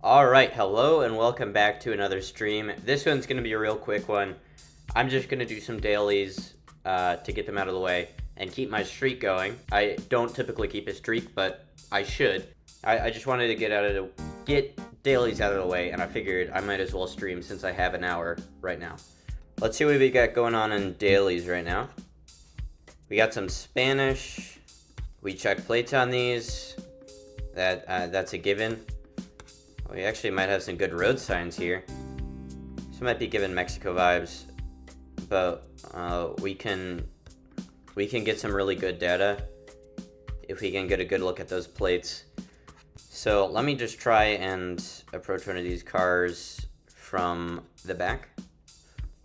Alright, hello and welcome back to another stream. This one's going to be a real quick one. I'm just going to do some dailies to get them out of the way and keep my streak going. I don't typically keep a streak, but I should. I just wanted to get dailies out of the way, and I figured I might as well stream since I have an hour right now. Let's see what we got going on in dailies right now. We got some Spanish. We check plates on these. That's a given. We actually might have some good road signs here. This might be giving Mexico vibes, but we can get some really good data if we can get a good look at those plates. So let me just try and approach one of these cars from the back.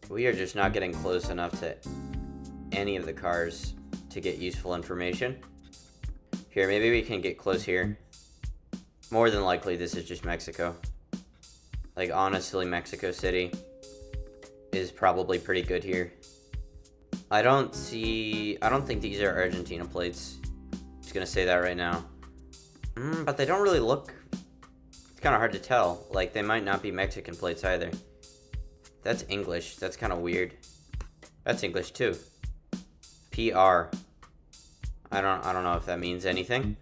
We are just not getting close enough to any of the cars to get useful information. Here, maybe we can get close here. More than likely, this is just Mexico. Like, honestly, Mexico City is probably pretty good here. I don't think these are Argentina plates. Just gonna say that right now. But they don't really look, it's kind of hard to tell. Like, they might not be Mexican plates either. That's English. That's kind of weird. That's English too. PR. I don't know if that means anything.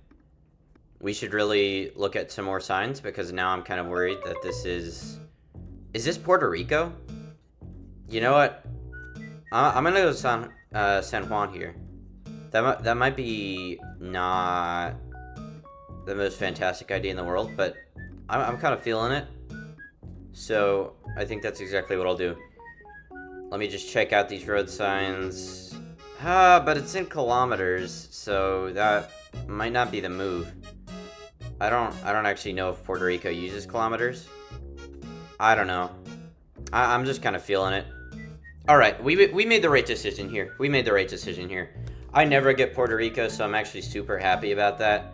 We should really look at some more signs because now I'm kind of worried that this is this Puerto Rico? You know what? I'm gonna go San Juan here. That might be not the most fantastic idea in the world, but I'm kind of feeling it. So I think that's exactly what I'll do. Let me just check out these road signs. But it's in kilometers, so that might not be the move. I don't actually know if Puerto Rico uses kilometers. I don't know. I'm just kind of feeling it. All right, we made the right decision here. We made the right decision here. I never get Puerto Rico, so I'm actually super happy about that.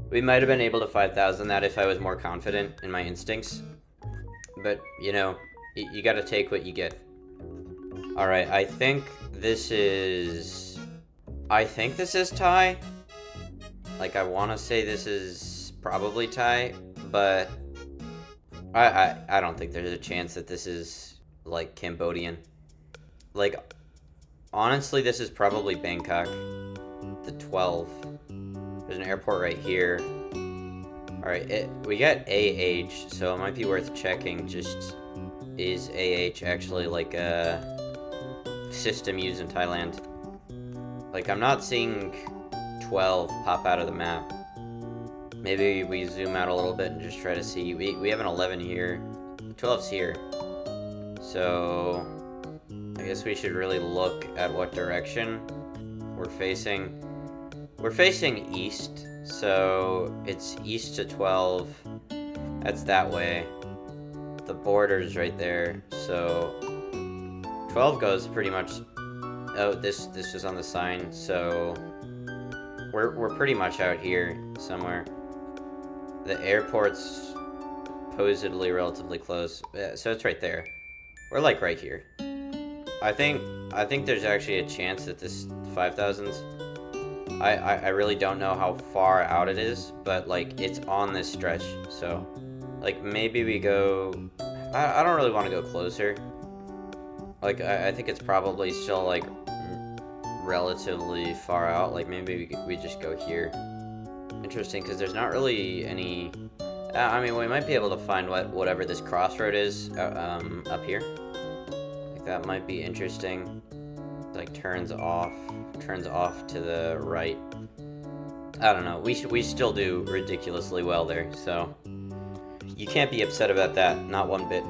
We might have been able to 5,000 that if I was more confident in my instincts. But, you know, you got to take what you get. All right, I think this is tie. Like, I want to say this is probably tie, but I don't think there's a chance that this is, like, Cambodian. Like, honestly, this is probably Bangkok. The 12. There's an airport right here. Alright, we got AH, so it might be worth checking. Just, is AH actually, like, a system used in Thailand? Like, I'm not seeing 12 pop out of the map. Maybe we zoom out a little bit and just try to see. We have an 11 here. 12's here. So I guess we should really look at what direction we're facing. We're facing east, so it's east to 12. That's that way. The border's right there, so 12 goes pretty much. Oh, this is on the sign, so we're pretty much out here somewhere. The airport's supposedly relatively close, so it's right there. We're like right here. I think there's actually a chance that this 5,000's. I really don't know how far out it is, but like it's on this stretch, so like maybe we go. I don't really want to go closer. Like I think it's probably still like relatively far out. Like maybe we just go here. Interesting, because there's not really any. I mean, we might be able to find whatever this crossroad is up here. Like that might be interesting. Like turns off to the right. I don't know. We still do ridiculously well there, so you can't be upset about that. Not one bit.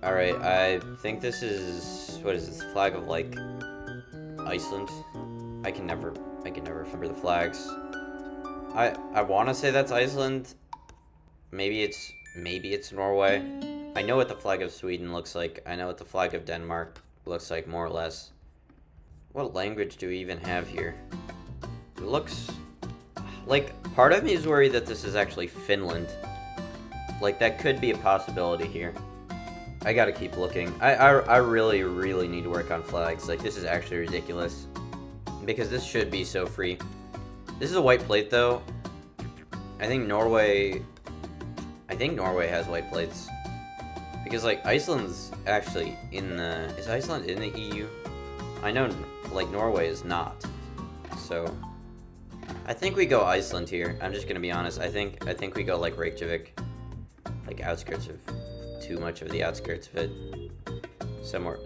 All right, I think this is what is this flag of like Iceland? I can never remember the flags. I want to say that's Iceland. Maybe it's Norway. I know what the flag of Sweden looks like. I know what the flag of Denmark looks like, more or less. What language do we even have here? It looks like, part of me is worried that this is actually Finland. Like, that could be a possibility here. I gotta keep looking. I really need to work on flags. Like, this is actually ridiculous. Because this should be so free. This is a white plate, though. I think Norway I think Norway has white plates. Because, like, Iceland's actually in the... Is Iceland in the EU? I know, like, Norway is not. So, I think we go Iceland here. I'm just gonna be honest. I think we go, like, Reykjavik. Like, outskirts of... Too much of the outskirts of it. Somewhere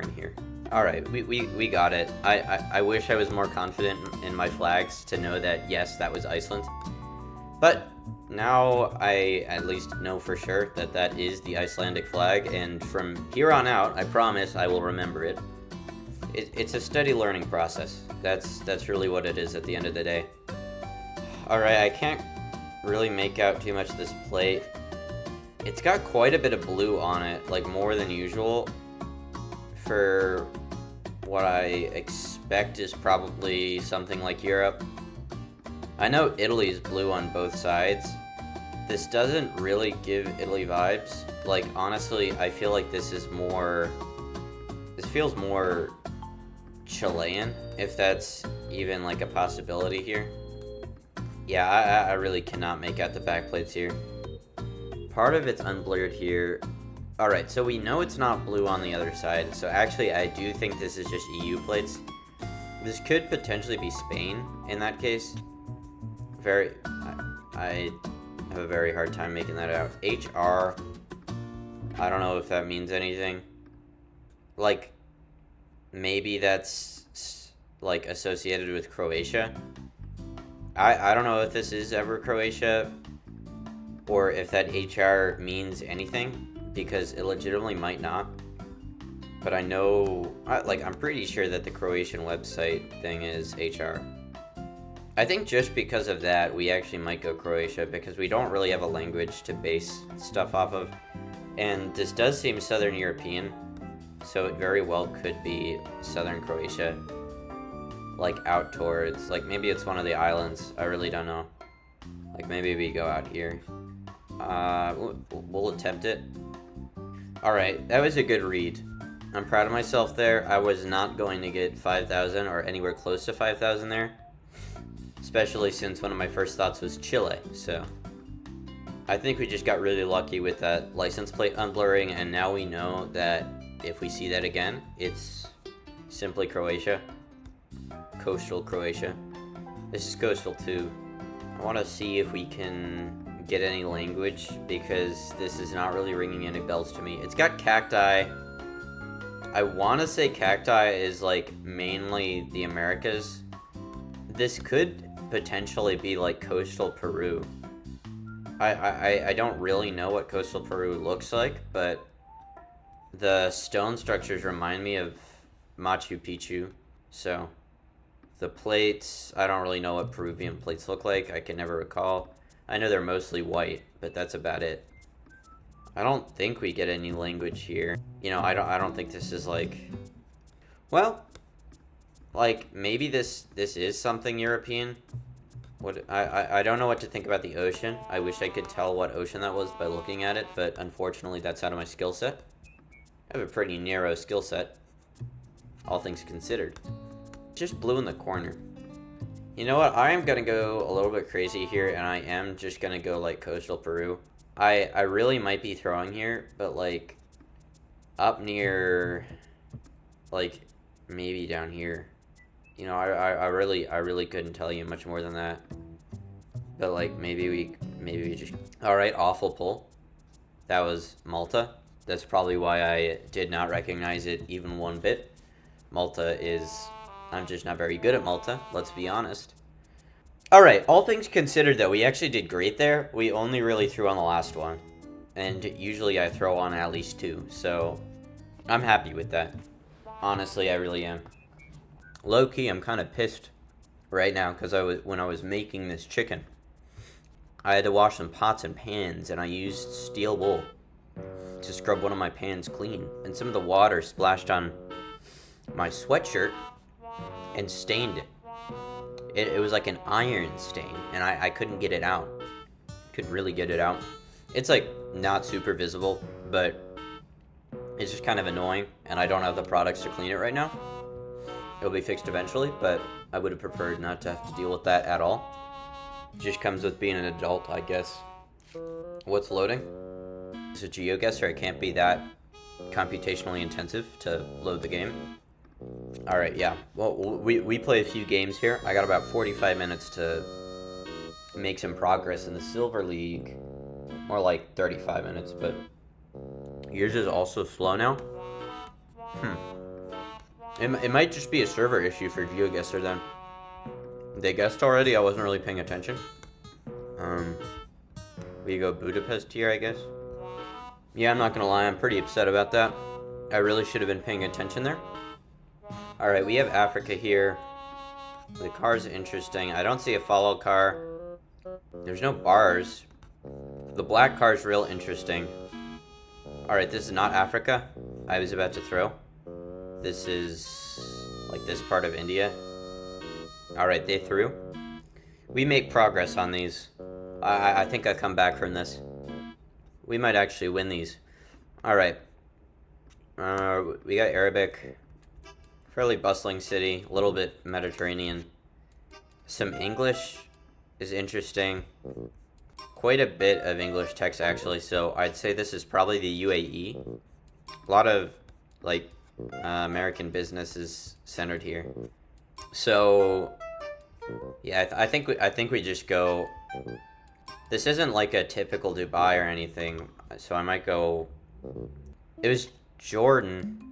in here. Alright, we got it. I wish I was more confident in my flags to know that, yes, that was Iceland. But now I at least know for sure that that is the Icelandic flag, and from here on out, I promise I will remember it. It's a steady learning process. That's really what it is at the end of the day. Alright, I can't really make out too much of this plate. It's got quite a bit of blue on it, like more than usual, for what I expect is probably something like Europe. I know Italy is blue on both sides. This doesn't really give Italy vibes. Like, honestly, I feel like this feels more Chilean, if that's even like a possibility here. Yeah, I really cannot make out the backplates here. Part of it's unblurred here. Alright, so we know it's not blue on the other side, so actually I do think this is just EU plates. This could potentially be Spain in that case. I have a very hard time making that out. HR, I don't know if that means anything. Like, maybe that's like associated with Croatia. I don't know if this is ever Croatia, or if that HR means anything, because it legitimately might not. But I know, I'm pretty sure that the Croatian website thing is HR. I think just because of that, we actually might go Croatia, because we don't really have a language to base stuff off of. And this does seem Southern European, so it very well could be Southern Croatia. Like, out towards, like, maybe it's one of the islands. I really don't know. Like, maybe we go out here. We'll attempt it. Alright, that was a good read. I'm proud of myself there. I was not going to get 5,000 or anywhere close to 5,000 there. Especially since one of my first thoughts was Chile, so... I think we just got really lucky with that license plate unblurring, and now we know that if we see that again, it's simply Croatia. Coastal Croatia. This is coastal too. I want to see if we can get any language, because this is not really ringing any bells to me. It's got cacti. I want to say cacti is like mainly the Americas. This could potentially be like coastal Peru. I don't really know what coastal Peru looks like, but the stone structures remind me of Machu Picchu. So the plates, I don't really know what Peruvian plates look like. I can never recall. I know they're mostly white, but that's about it. I don't think we get any language here. You know, I don't think this is like... Well, like, maybe this is something European. I don't know what to think about the ocean. I wish I could tell what ocean that was by looking at it, but unfortunately that's out of my skill set. I have a pretty narrow skill set, all things considered. Just blue in the corner. You know what? I am gonna go a little bit crazy here, and I am just gonna go like coastal Peru. I really might be throwing here, but like up near, like maybe down here. You know, I really couldn't tell you much more than that. But like maybe we just... Alright, awful pull. That was Malta. That's probably why I did not recognize it even one bit. Malta is... I'm just not very good at Malta, let's be honest. Alright, all things considered though, we actually did great there. We only really threw on the last one. And usually I throw on at least 2, so I'm happy with that. Honestly, I really am. Low-key, I'm kind of pissed right now, because when I was making this chicken, I had to wash some pots and pans, and I used steel wool to scrub one of my pans clean. And some of the water splashed on my sweatshirt and stained it. It was like an iron stain, and I couldn't get it out. Couldn't really get it out. It's like not super visible, but it's just kind of annoying, and I don't have the products to clean it right now. It'll be fixed eventually, but I would have preferred not to have to deal with that at all. It just comes with being an adult, I guess. What's loading? It's a Geoguessr. It can't be that computationally intensive to load the game. Alright, yeah. Well, we play a few games here. I got about 45 minutes to make some progress in the Silver League. More like 35 minutes, but yours is also slow now? It might just be a server issue for Geoguessr then. They guessed already, I wasn't really paying attention. We go Budapest here, I guess. Yeah, I'm not gonna lie, I'm pretty upset about that. I really should have been paying attention there. Alright, we have Africa here. The car's interesting. I don't see a follow car. There's no bars. The black car's real interesting. Alright, this is not Africa. I was about to throw. This is like this part of India. Alright, they threw. We make progress on these. I think I come back from this. We might actually win these. Alright. We got Arabic. Fairly bustling city. A little bit Mediterranean. Some English is interesting. Quite a bit of English text, actually. So I'd say this is probably the UAE. A lot of, like, American businesses centered here. So, yeah, I think we just go. This isn't like a typical Dubai or anything, so I might go. It was Jordan.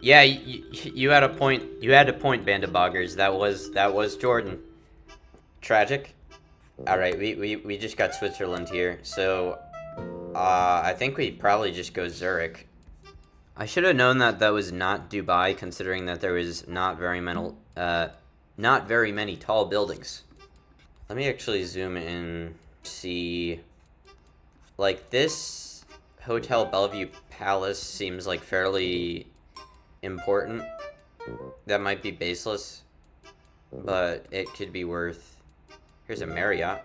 Yeah, you had a point. You had a point, Band of Boggers. That was Jordan. Tragic. All right, we just got Switzerland here, so I think we probably just go Zurich. I should have known that was not Dubai, considering that there was not very many tall buildings. Let me actually zoom in, see. Like, this Hotel Bellevue Palace seems like fairly important. That might be baseless, but it could be worth. Here's a Marriott.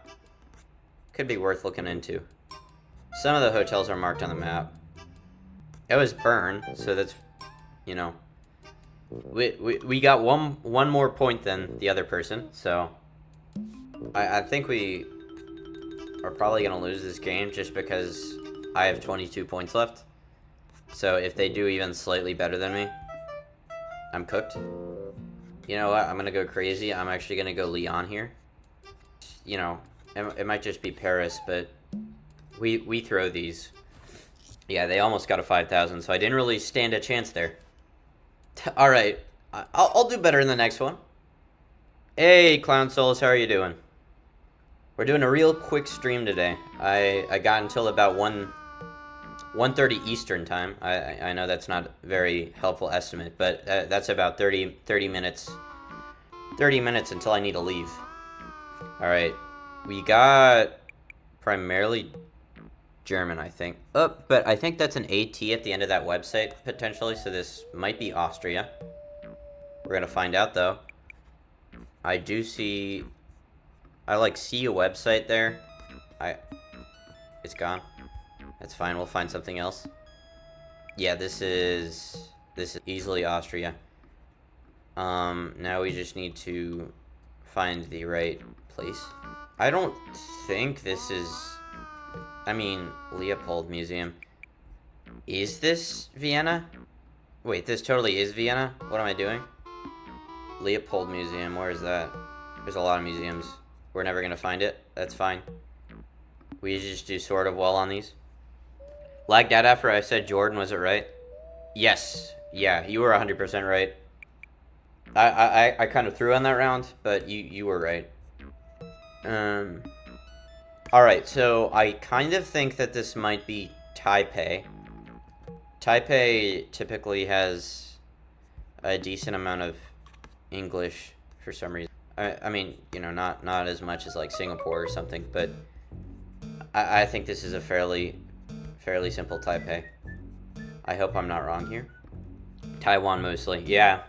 Could be worth looking into. Some of the hotels are marked on the map. It was Bern, so that's, you know, we got one more point than the other person, so I think we are probably gonna lose this game just because I have 22 points left. So if they do even slightly better than me, I'm cooked. You know what? I'm gonna go crazy. I'm actually gonna go Lyon here. You know, it might just be Paris, but we throw these. Yeah, they almost got a 5,000, so I didn't really stand a chance there. All right, I'll do better in the next one. Hey, Clown Souls, how are you doing? We're doing a real quick stream today. I got until about 1:30 Eastern time. I know that's not a very helpful estimate, but that's about 30 minutes. 30 minutes until I need to leave. All right, we got primarily German, I think. Oh, but I think that's an AT at the end of that website, potentially, so this might be Austria. We're gonna find out, though. I do see. I, like, see a website there. It's gone. That's fine, we'll find something else. Yeah, this is easily Austria. Now we just need to find the right place. I don't think this is. I mean, Leopold Museum. Is this Vienna? Wait, this totally is Vienna? What am I doing? Leopold Museum, where is that? There's a lot of museums. We're never gonna find it. That's fine. We just do sort of well on these. Lagged out after I said Jordan, was it right? Yes. Yeah, you were 100% right. I kind of threw on that round, but you were right. Alright, so I kind of think that this might be Taipei. Taipei typically has a decent amount of English for some reason. I mean, you know, not as much as like Singapore or something, but I think this is a fairly simple Taipei. I hope I'm not wrong here. Taiwan mostly, yeah.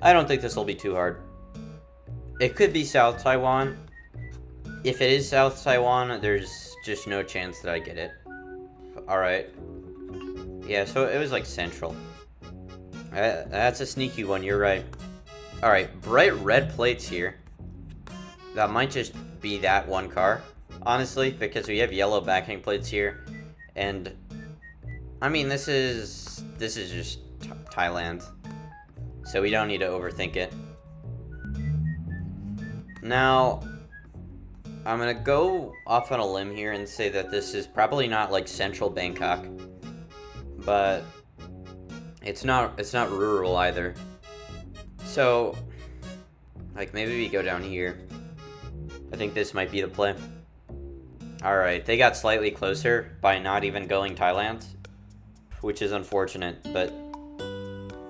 I don't think this will be too hard. It could be South Taiwan. If it is South Taiwan, there's just no chance that I get it. Alright. Yeah, so it was like Central. That's a sneaky one, you're right. Alright, bright red plates here. That might just be that one car. honestly, because we have yellow backing plates here, and I mean this is just Thailand, so we don't need to overthink it. Now, I'm gonna go off on a limb here and say that this is probably not like central Bangkok, but it's not rural either. So, like maybe we go down here. I think this might be the play. Alright, they got slightly closer by not even going Thailand, which is unfortunate, but,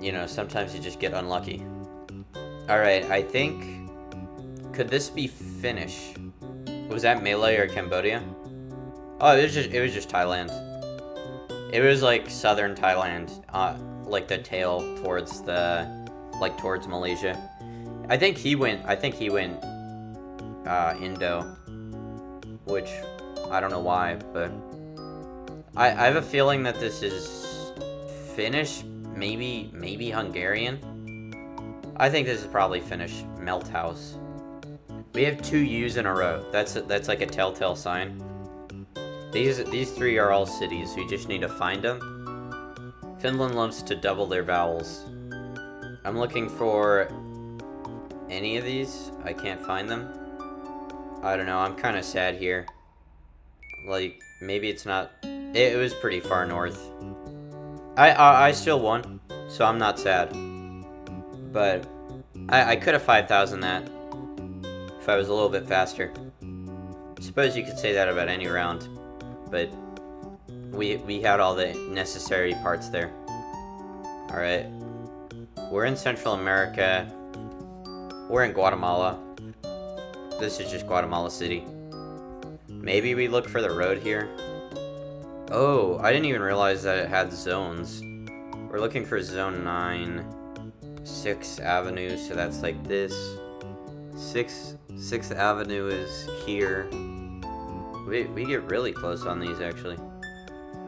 you know, sometimes you just get unlucky. Alright, I think, could this be Finnish? Was that Malay or Cambodia? Oh, it was just Thailand. It was like southern Thailand, like the tail towards towards Malaysia. I think he went Indo, which I don't know why, but I have a feeling that this is Finnish, maybe Hungarian. I think this is probably Finnish. Melt house. We have 2 U's in a row. That's like a telltale sign. These 3 are all cities. We just need to find them. Finland loves to double their vowels. I'm looking for any of these. I can't find them. I don't know. I'm kind of sad here. Like, maybe it's not... It was pretty far north. I still won, so I'm not sad. But I could have 5,000 that if I was a little bit faster. I suppose you could say that about any round, but we had all the necessary parts there. Alright. We're in Central America. We're in Guatemala. This is just Guatemala City. Maybe we look for the road here. Oh, I didn't even realize that it had zones. We're looking for zone 9. 6th Avenue, so that's like this. 6th Avenue is here. We get really close on these, actually.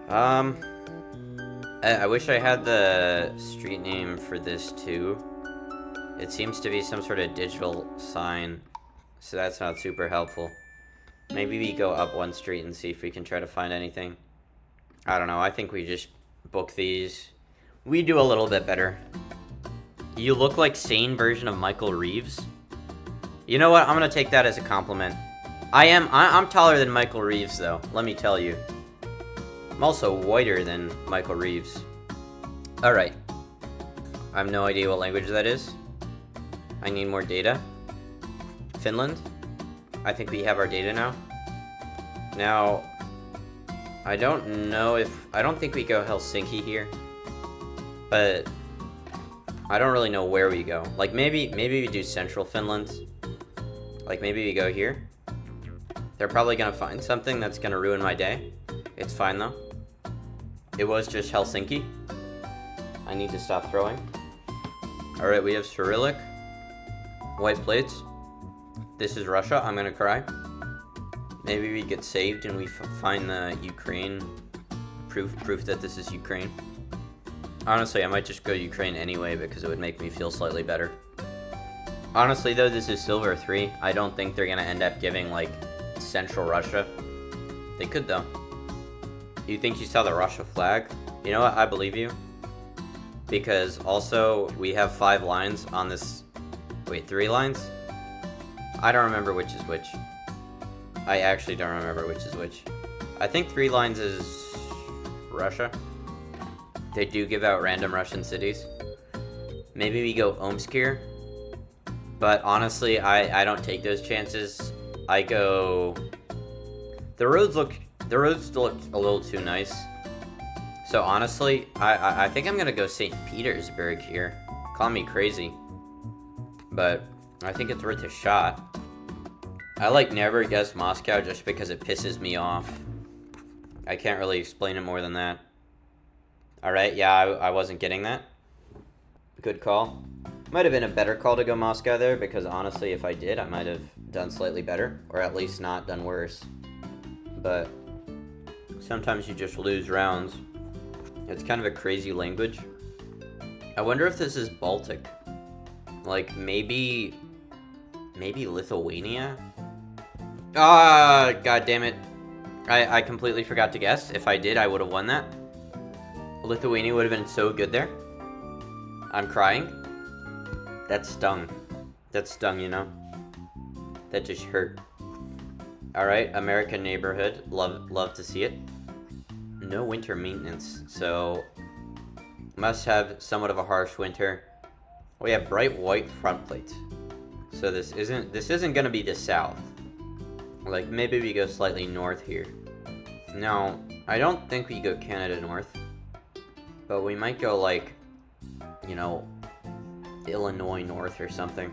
I wish I had the street name for this, too. It seems to be some sort of digital sign, so that's not super helpful. Maybe we go up one street and see if we can try to find anything. I don't know, I think we just book these. We do a little bit better. You look like sane version of Michael Reeves. You know what, I'm gonna take that as a compliment. I'm taller than Michael Reeves, though, let me tell you. I'm also whiter than Michael Reeves. Alright. I have no idea what language that is. I need more data. Finland. I think we have our data now. Now, I don't think we go Helsinki here. But I don't really know where we go. Like maybe we do central Finland. Like maybe we go here. They're probably gonna find something that's gonna ruin my day. It's fine though. It was just Helsinki. I need to stop throwing. Alright, we have Cyrillic. White plates. This is Russia. I'm gonna cry. Maybe we get saved and we find the Ukraine proof that this is Ukraine. Honestly, I might just go Ukraine anyway because it would make me feel slightly better. Honestly though, this is Silver 3. I don't think they're gonna end up giving like Central Russia. They could though. You think you saw the Russia flag? You know what? I believe you. Because also we have 5 lines on this. Wait, 3 lines? I don't remember which is which. I actually don't remember which is which. I think 3 lines is Russia. They do give out random Russian cities. Maybe we go Omsk here. But honestly, I don't take those chances. I go... The roads look a little too nice. So honestly, I think I'm gonna go St. Petersburg here. Call me crazy. But I think it's worth a shot. I like never guess Moscow just because it pisses me off. I can't really explain it more than that. Alright, yeah, I wasn't getting that. Good call. Might have been a better call to go Moscow there, because honestly, if I did, I might have done slightly better, or at least not done worse. But sometimes you just lose rounds. It's kind of a crazy language. I wonder if this is Baltic. Like, maybe Lithuania? Ah, god damn it. I completely forgot to guess. If I did, I would have won that. Lithuania would have been so good there. I'm crying. That stung. That stung, you know? That just hurt. Alright, American neighborhood. Love to see it. No winter maintenance, so must have somewhat of a harsh winter. We have bright white front plates. So this isn't gonna be the south. Like maybe we go slightly north here. No, I don't think we go Canada north. But we might go like, you know, Illinois north or something.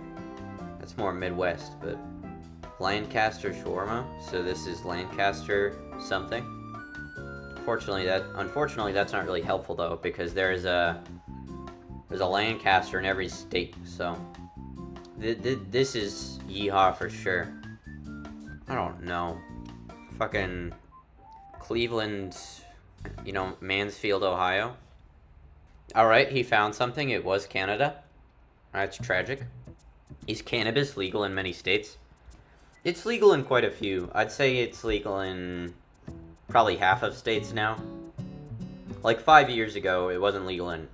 That's more Midwest, but Lancaster shawarma. So this is Lancaster something. Unfortunately, that's not really helpful though, because there's a Lancaster in every state. So this is yeehaw for sure. I don't know. Fucking Cleveland, you know, Mansfield, Ohio. Alright, he found something. It was Canada. That's tragic. Is cannabis legal in many states? It's legal in quite a few. I'd say it's legal in probably half of states now. Like 5 years ago, it wasn't legal in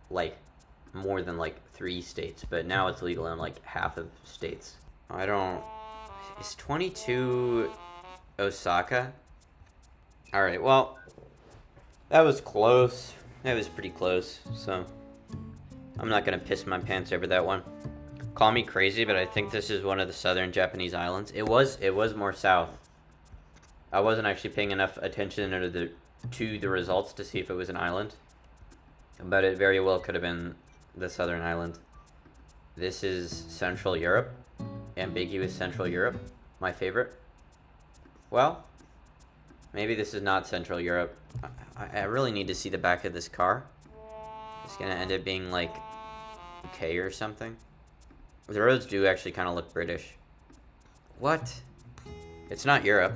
like more than like 3 states, but now it's legal in like half of states. Is 22 Osaka? Alright, well, that was close. That was pretty close, so I'm not gonna piss my pants over that one. Call me crazy, but I think this is one of the southern Japanese islands. It was more south. I wasn't actually paying enough attention to the results to see if it was an island, but it very well could have been the southern island. This is Central Europe. Ambiguous Central Europe. My favorite. Well, maybe this is not Central Europe. I really need to see the back of this car. It's gonna end up being like UK or something. The roads do actually kind of look British. What? It's not Europe.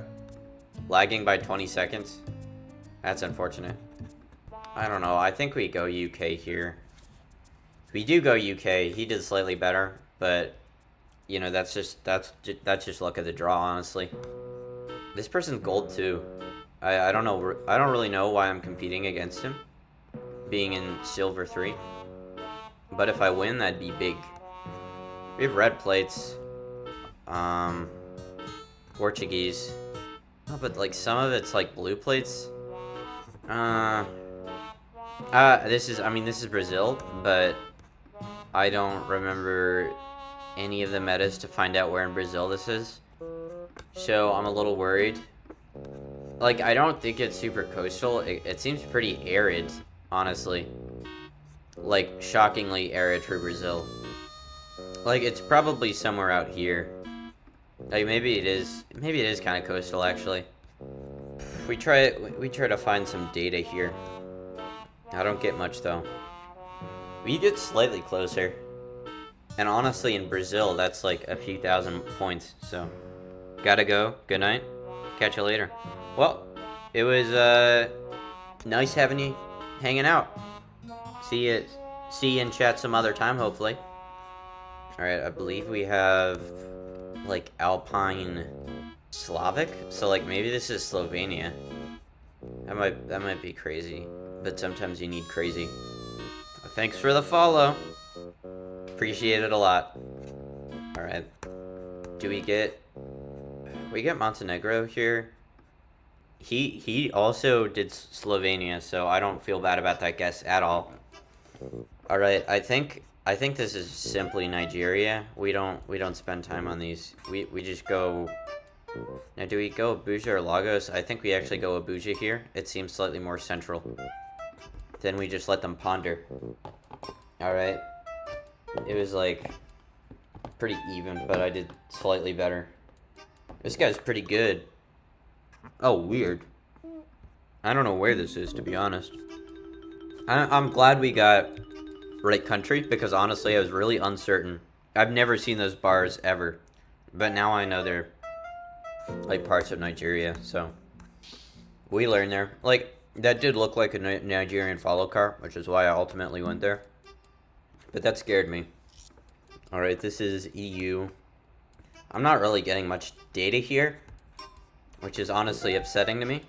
Lagging by 20 seconds. That's unfortunate. I don't know. I think we go UK here. We do go UK. He did slightly better, but you know, that's just luck of the draw, honestly. This person's gold too. I don't know. I don't really know why I'm competing against him, being in silver 3. But if I win, that'd be big. We have red plates. Portuguese. Oh, but like some of it's like blue plates. This is Brazil, but I don't remember any of the metas to find out where in Brazil this is. So I'm a little worried. Like, I don't think it's super coastal. It seems pretty arid, honestly. Like, shockingly arid for Brazil. Like, it's probably somewhere out here. Like, maybe it is kind of coastal, actually. We try to find some data here. I don't get much, though. We get slightly closer. And honestly, in Brazil, that's like a few thousand points, so. Gotta go. Good night. Catch you later. Well, it was, nice having you hanging out. See you in chat some other time, hopefully. Alright, I believe we have, like, Alpine Slavic? So, like, maybe this is Slovenia. That might be crazy. But sometimes you need crazy. Thanks for the follow. Appreciate it a lot. Alright. Do we get Montenegro here? He also did Slovenia, so I don't feel bad about that guess at all. Alright, I think this is simply Nigeria. We don't spend time on these. We just go. Now, do we go Abuja or Lagos? I think we actually go Abuja here. It seems slightly more central. Then we just let them ponder. Alright. It was like pretty even, but I did slightly better. This guy's pretty good. Oh, weird. I don't know where this is, to be honest. I'm glad we got right country, because honestly, I was really uncertain. I've never seen those bars ever. But now I know they're like parts of Nigeria, so we learned there. Like, that did look like a Nigerian follow car, which is why I ultimately went there. But that scared me. Alright, this is EU. I'm not really getting much data here. which is honestly upsetting to me.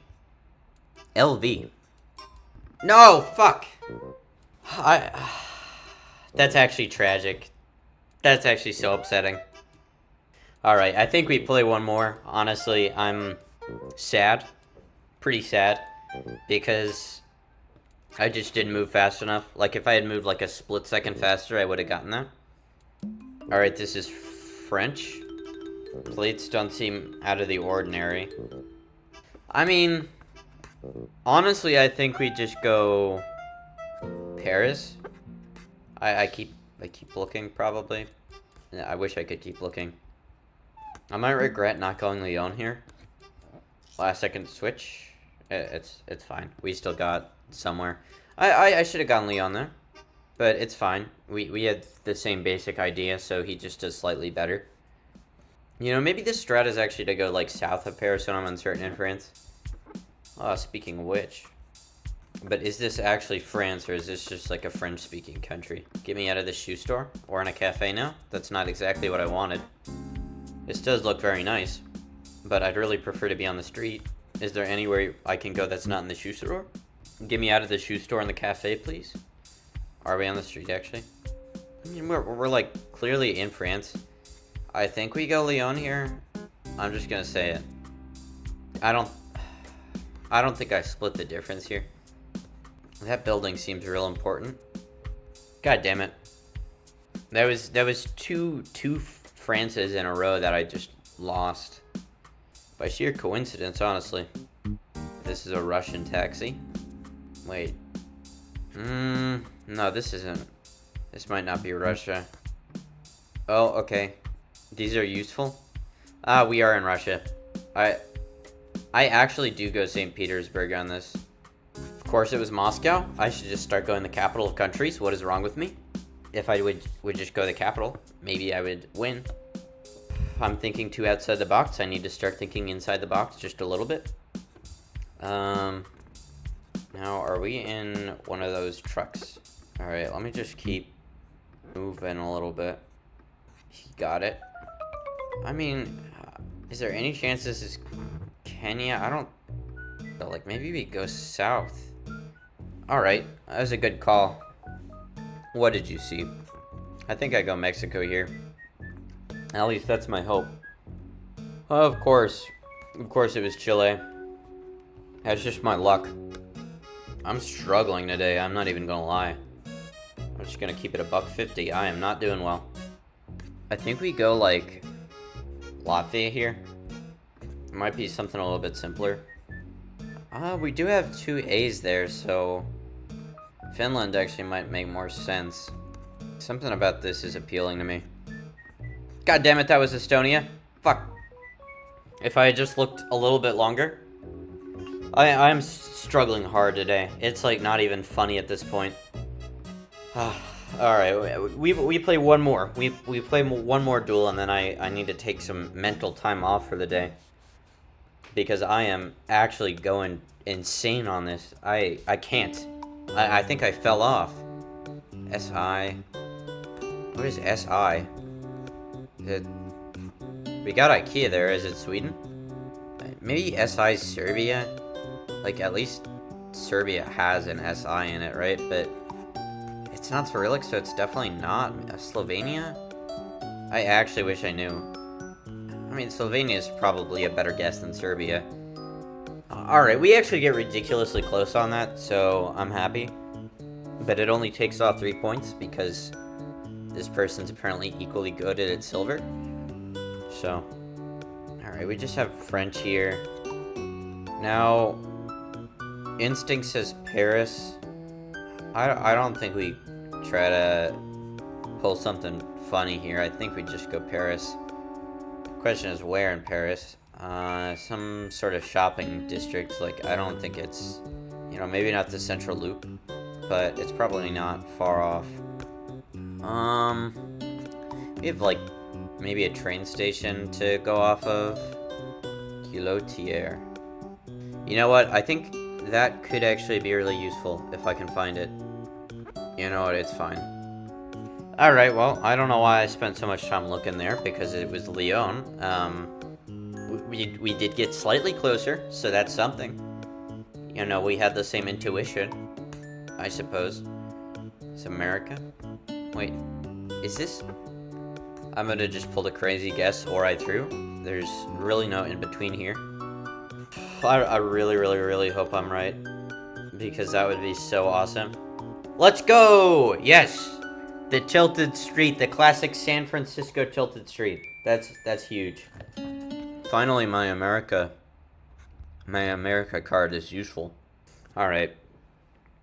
LV. No, fuck. That's actually tragic. That's actually so upsetting. Alright, I think we play one more. Honestly, I'm sad. Pretty sad. Because I just didn't move fast enough. Like, if I had moved like a split second faster, I would have gotten that. Alright, this is French. Plates don't seem out of the ordinary. I mean, honestly, I think we just go Paris. I keep looking, probably. Yeah, I wish I could keep looking. I might regret not going Lyon here. Last second switch. It's fine. We still got somewhere. I should have gone Lyon there. But it's fine. We had the same basic idea, so he just does slightly better. You know, maybe the strat is actually to go, like, south of Paris when I'm uncertain in France. Oh, speaking of which. But is this actually France, or is this just, like, a French-speaking country? Get me out of the shoe store? Or in a cafe now? That's not exactly what I wanted. This does look very nice. But I'd really prefer to be on the street. Is there anywhere I can go that's not in the shoe store? Get me out of the shoe store and the cafe, please. Are we on the street, actually? I mean, we're like, clearly in France. I think we go Lyon here. I'm just gonna say it. I don't think I split the difference here. That building seems real important. God damn it. That was two Frances in a row that I just lost. By sheer coincidence, honestly. This is a Russian taxi. Wait. No, this isn't. This might not be Russia. Oh, okay. These are useful. Ah, we are in Russia. I actually do go St. Petersburg on this. Of course it was Moscow. I should just start going the capital of countries. What is wrong with me? If I would just go the capital, maybe I would win. I'm thinking too outside the box. I need to start thinking inside the box just a little bit. Now, are we in one of those trucks? Alright, let me just keep moving a little bit. He got it. I mean, is there any chance this is Kenya? I don't... But, like, maybe we go south. Alright, that was a good call. What did you see? I think I go Mexico here. At least that's my hope. Of course. Of course it was Chile. That's just my luck. I'm struggling today, I'm not even gonna lie. I'm just gonna keep it $1.50. I am not doing well. I think we go, like, Latvia here. It might be something a little bit simpler. We do have 2 A's there, so Finland actually might make more sense. Something about this is appealing to me. God damn it, that was Estonia. Fuck. If I had just looked a little bit longer. I'm struggling hard today. It's like not even funny at this point. Alright, we play one more. We play one more duel, and then I need to take some mental time off for the day. Because I am actually going insane on this. I can't. I think I fell off. SI. What is SI? We got IKEA there. Is it Sweden? Maybe SI Serbia? Like, at least Serbia has an SI in it, right? But it's not Cyrillic, so it's definitely not. Slovenia? I actually wish I knew. I mean, Slovenia is probably a better guess than Serbia. Alright, we actually get ridiculously close on that, so I'm happy. But it only takes off 3 points because this person's apparently equally good at silver. So, alright, we just have French here. Now, instinct says Paris. I don't think we try to pull something funny here. I think we just go Paris. Question is where in Paris? Some sort of shopping district. Like, I don't think it's, you know, maybe not the central loop, but it's probably not far off. We have, like, maybe a train station to go off of. Culotier. You know what? I think that could actually be really useful if I can find it. You know what? It's fine. Alright, well, I don't know why I spent so much time looking there, because it was Lyon. we did get slightly closer, so that's something. You know, we had the same intuition, I suppose. It's America. Wait, is this? I'm gonna just pull a crazy guess or I threw. There's really no in between here. I really, really, really hope I'm right, because that would be so awesome. Let's go! Yes! The tilted street, the classic San Francisco tilted street. That's huge. Finally, my America card is useful. Alright.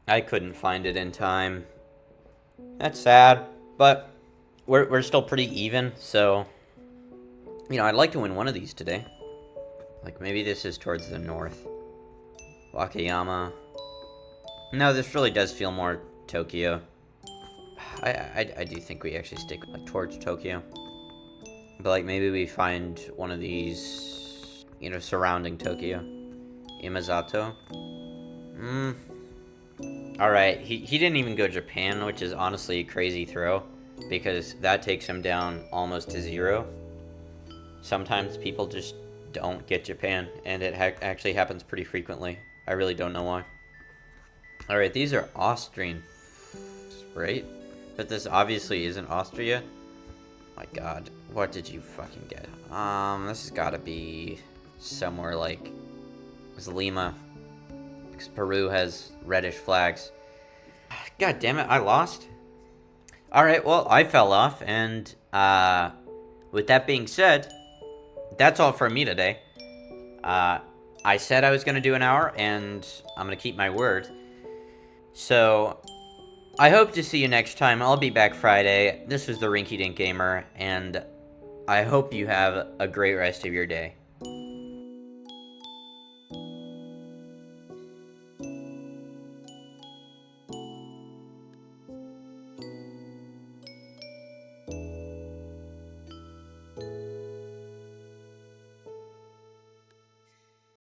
I couldn't find it in time. That's sad, but we're still pretty even, so... You know, I'd like to win one of these today. Like, maybe this is towards the north. Wakayama. No, this really does feel more Tokyo. I do think we actually stick like towards Tokyo. But like maybe we find one of these, you know, surrounding Tokyo. Imazato. Alright, he didn't even go Japan, which is honestly a crazy throw. Because that takes him down almost to 0. Sometimes people just don't get Japan, and it actually happens pretty frequently. I really don't know why. Alright, these are Austrian. Right? But this obviously isn't Austria. My god, what did you fucking get? This has gotta be somewhere like Lima. Because Peru has reddish flags. God damn it, I lost. Alright, well, I fell off, and with that being said, that's all from me today. I said I was gonna do an hour, and I'm gonna keep my word. So, I hope to see you next time. I'll be back Friday. This was the Rinky Dink Gamer, and I hope you have a great rest of your day.